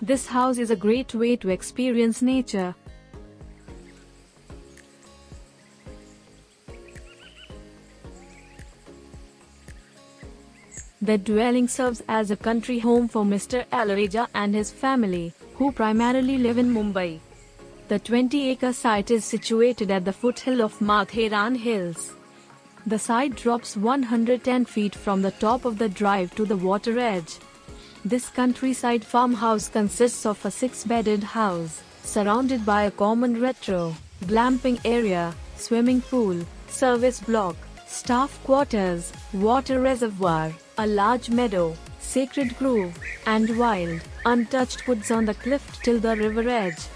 This house is a great way to experience nature. The dwelling serves as a country home for Mr. Alareja and his family, who primarily live in Mumbai. The 20-acre site is situated at the foothill of Matheran Hills. The site drops 110 feet from the top of the drive to the water edge. This countryside farmhouse consists of a 6-bedded house, surrounded by a common retro, glamping area, swimming pool, service block, staff quarters, water reservoir, a large meadow, sacred grove, and wild, untouched woods on the cliff till the river edge.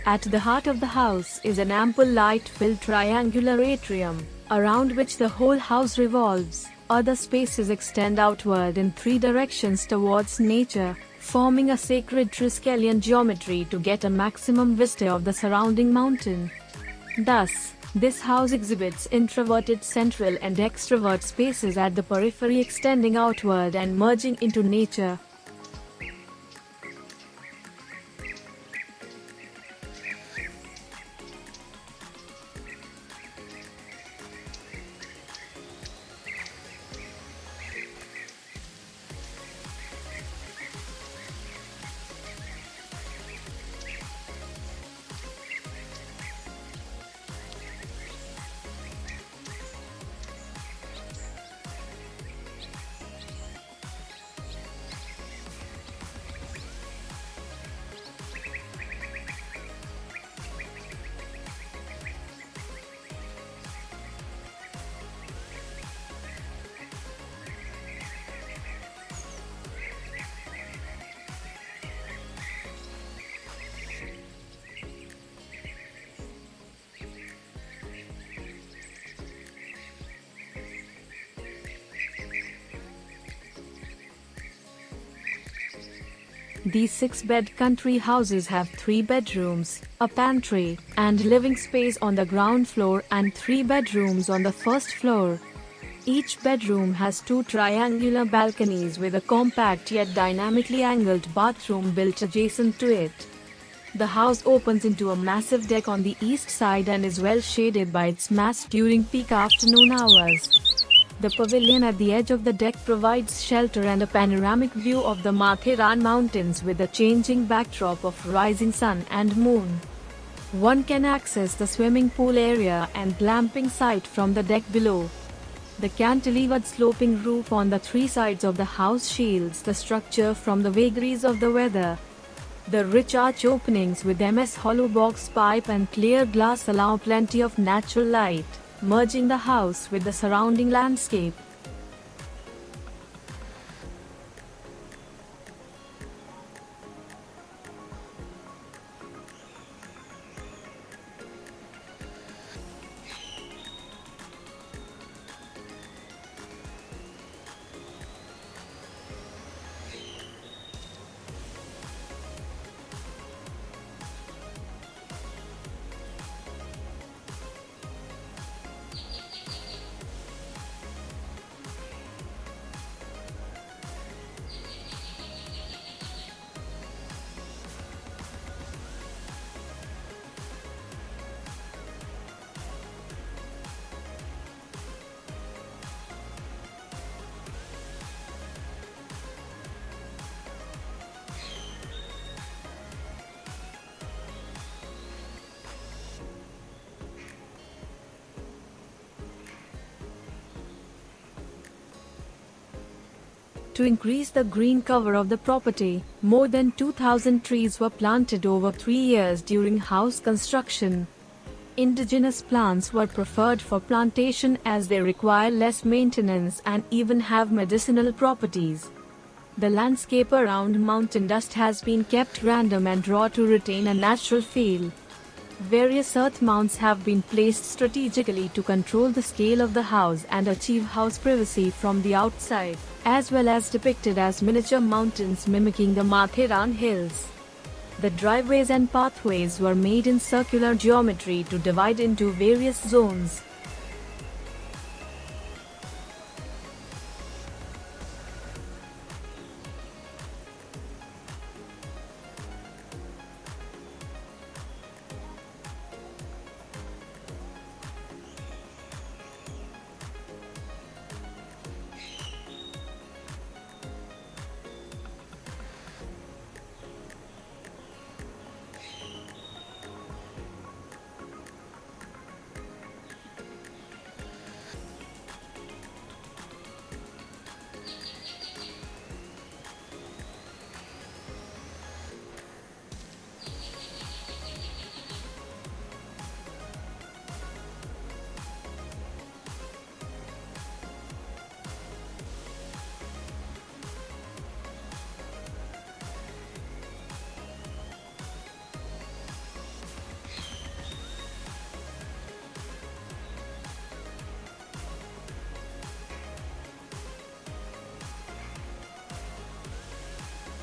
At the heart of the house is an ample light-filled triangular atrium, around which the whole house revolves. Other spaces extend outward in 3 directions towards nature, forming a sacred Triskelion geometry to get a maximum vista of the surrounding mountain. Thus, this house exhibits introverted central and extrovert spaces at the periphery extending outward and merging into nature. These 6-bed country houses have 3 bedrooms, a pantry, and living space on the ground floor and 3 bedrooms on the first floor. Each bedroom has 2 triangular balconies with a compact yet dynamically angled bathroom built adjacent to it. The house opens into a massive deck on the east side and is well shaded by its mass during peak afternoon hours. The pavilion at the edge of the deck provides shelter and a panoramic view of the Matheran mountains with a changing backdrop of rising sun and moon. One can access the swimming pool area and glamping site from the deck below. The cantilevered sloping roof on the 3 sides of the house shields the structure from the vagaries of the weather. The rich arch openings with MS hollow box pipe and clear glass allow plenty of natural light, merging the house with the surrounding landscape. To increase the green cover of the property, more than 2,000 trees were planted over 3 years during house construction. Indigenous plants were preferred for plantation as they require less maintenance and even have medicinal properties. The landscape around mountain dust has been kept random and raw to retain a natural feel. Various earth mounts have been placed strategically to control the scale of the house and achieve house privacy from the outside, as well as depicted as miniature mountains mimicking the Matheran Hills. The driveways and pathways were made in circular geometry to divide into various zones.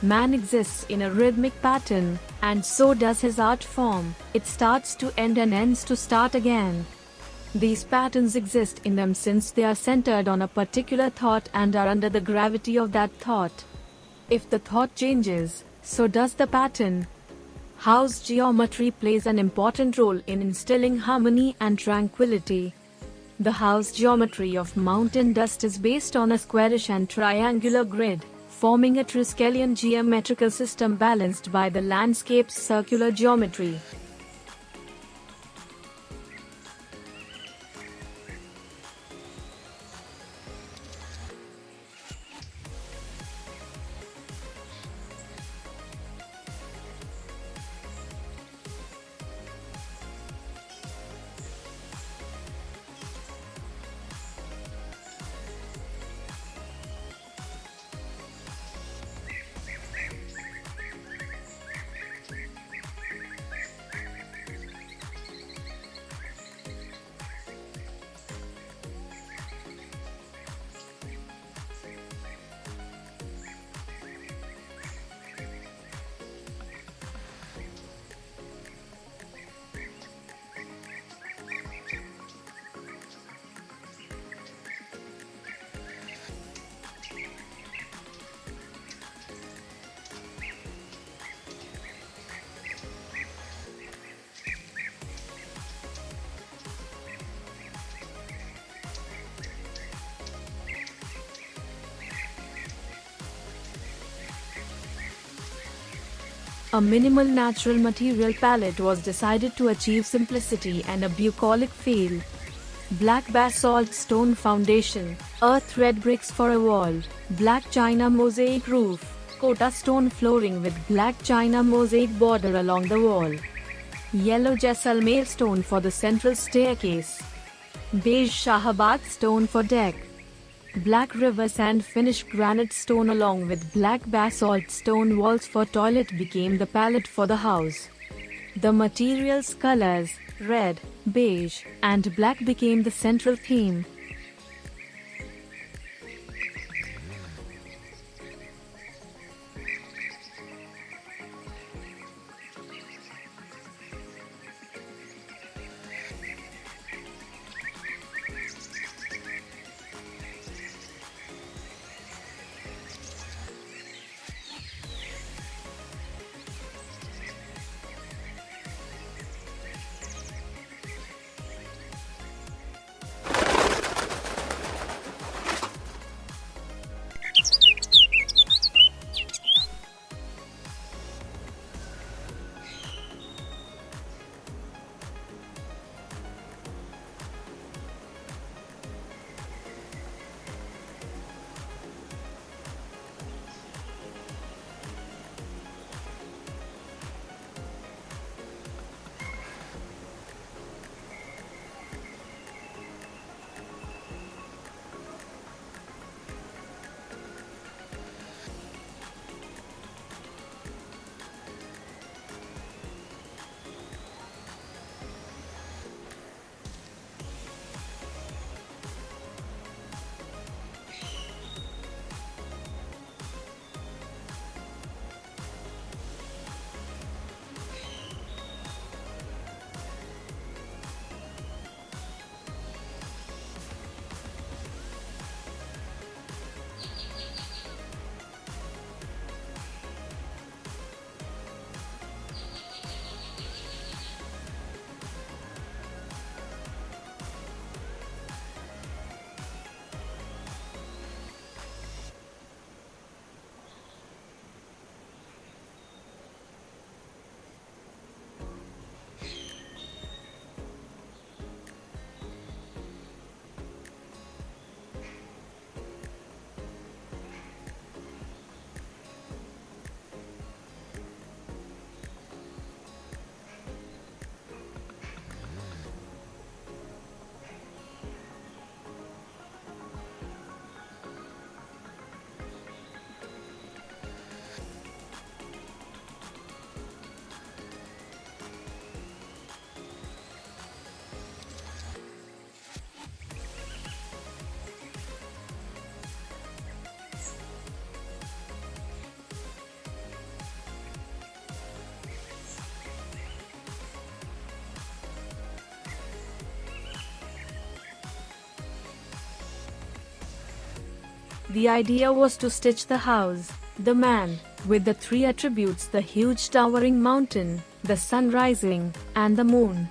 Man exists in a rhythmic pattern, and so does his art form. It starts to end and ends to start again. These patterns exist in them since they are centered on a particular thought and are under the gravity of that thought. If the thought changes, so does the pattern. House geometry plays an important role in instilling harmony and tranquility. The house geometry of mountain dust is based on a squarish and triangular grid, forming a Triskelion geometrical system balanced by the landscape's circular geometry. A minimal natural material palette was decided to achieve simplicity and a bucolic feel. Black basalt stone foundation, earth red bricks for a wall, black china mosaic roof, Kota stone flooring with black china mosaic border along the wall. Yellow Jaisalmer stone for the central staircase. Beige Shahabad stone for deck. Black river sand finished granite stone along with black basalt stone walls for toilet became the palette for the house. The materials colors, red, beige, and black became the central theme. The idea was to stitch the house, the man, with the three attributes: the huge towering mountain, the sun rising, and the moon.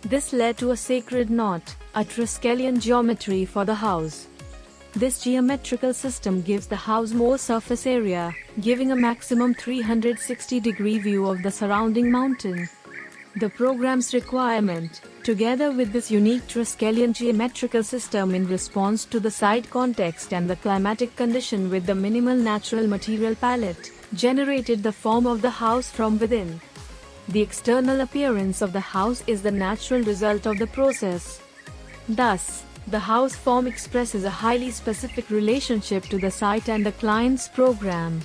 This led to a sacred knot, a Triskelion geometry for the house. This geometrical system gives the house more surface area, giving a maximum 360-degree view of the surrounding mountain. The program's requirement, together with this unique Triskelion geometrical system in response to the site context and the climatic condition with the minimal natural material palette, generated the form of the house from within. The external appearance of the house is the natural result of the process. Thus, the house form expresses a highly specific relationship to the site and the client's program.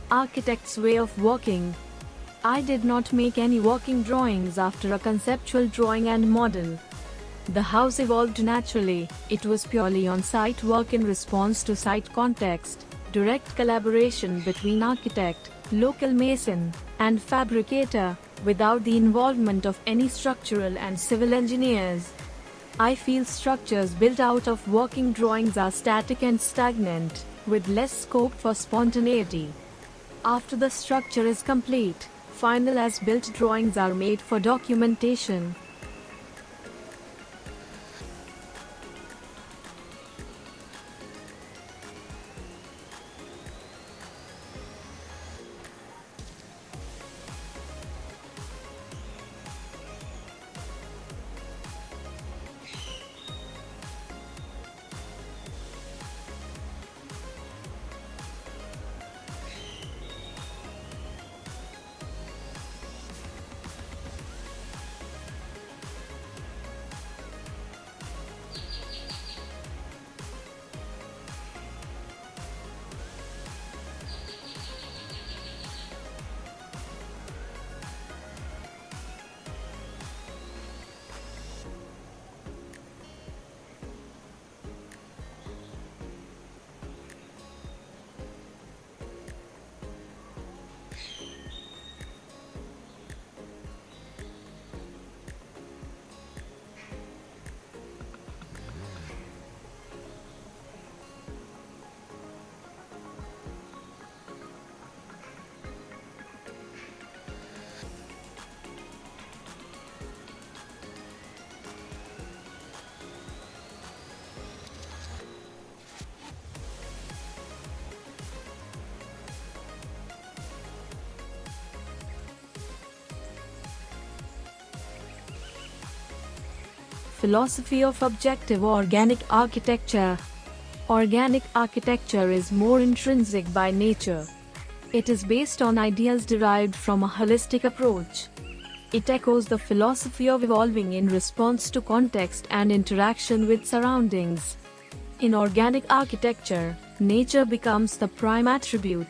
Architect's way of working. I did not make any working drawings after a conceptual drawing and model. The house evolved naturally. It was purely on-site work in response to site context, direct collaboration between architect, local mason, and fabricator, without the involvement of any structural and civil engineers. I feel structures built out of working drawings are static and stagnant, with less scope for spontaneity. After the structure is complete, final as-built drawings are made for documentation. philosophy of objective organic architecture. Organic architecture is more intrinsic by nature. It is based on ideas derived from a holistic approach. It echoes the philosophy of evolving in response to context and interaction with surroundings. In organic architecture, nature becomes the prime attribute.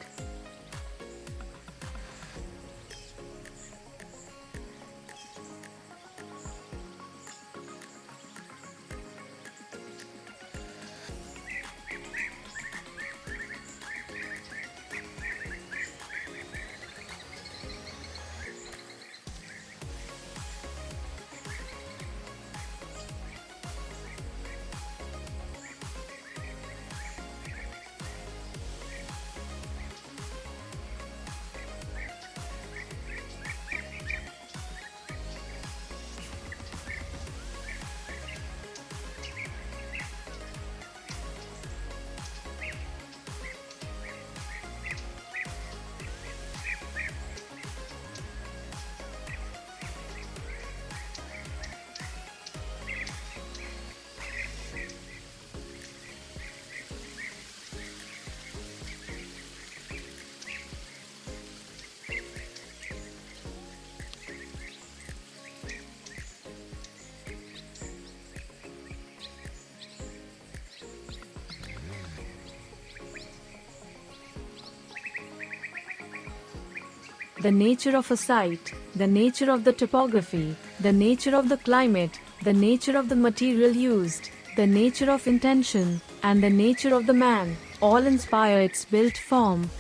The nature of a site, the nature of the topography, the nature of the climate, the nature of the material used, the nature of intention, and the nature of the man, all inspire its built form.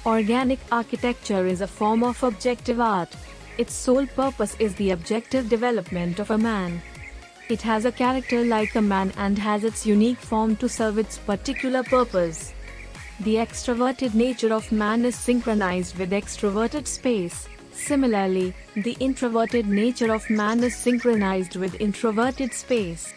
Organic architecture is a form of objective art. Its sole purpose is the objective development of a man. It has a character like a man and has its unique form to serve its particular purpose. The extroverted nature of man is synchronized with extroverted space. Similarly, the introverted nature of man is synchronized with introverted space.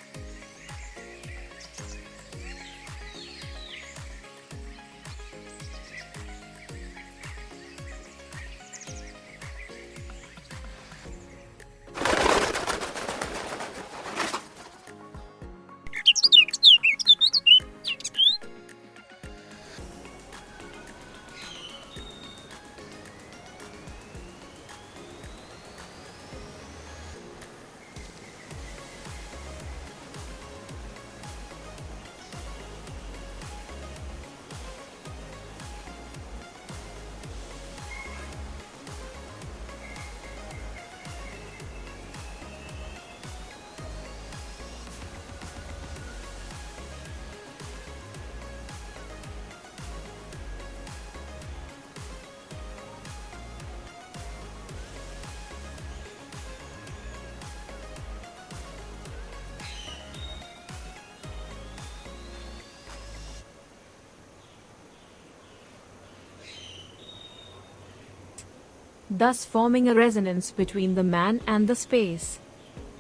Thus forming a resonance between the man and the space.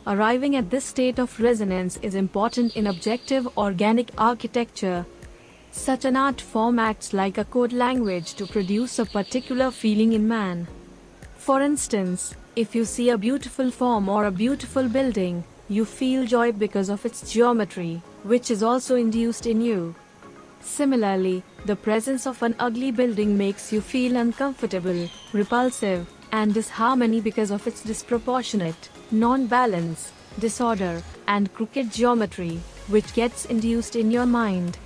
Arriving at this state of resonance is important in objective organic architecture. Such an art form acts like a code language to produce a particular feeling in man. For instance, if you see a beautiful form or a beautiful building, you feel joy because of its geometry, which is also induced in you. Similarly, the presence of an ugly building makes you feel uncomfortable, repulsive, and disharmony because of its disproportionate, non-balance, disorder, and crooked geometry, which gets induced in your mind.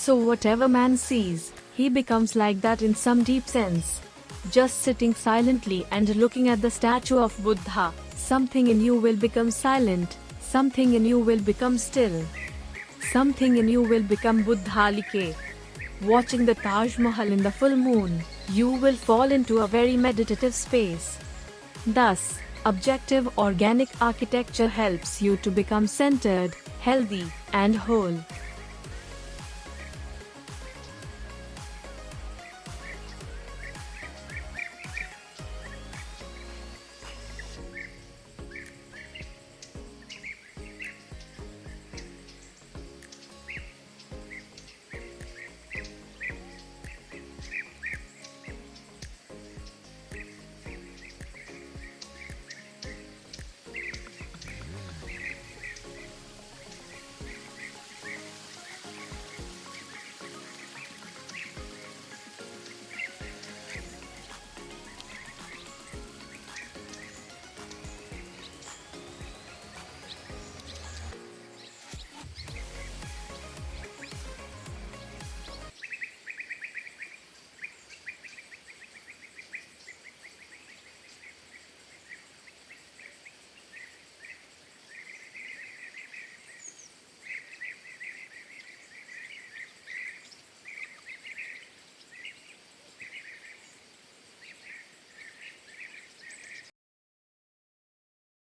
So whatever man sees, he becomes like that in some deep sense. Just sitting silently and looking at the statue of Buddha, Something in you will become silent, something in you will become still. Something in you will become Buddhalike. Watching the Taj Mahal in the full moon, you will fall into a very meditative space. Thus, objective organic architecture helps you to become centered, healthy, and whole.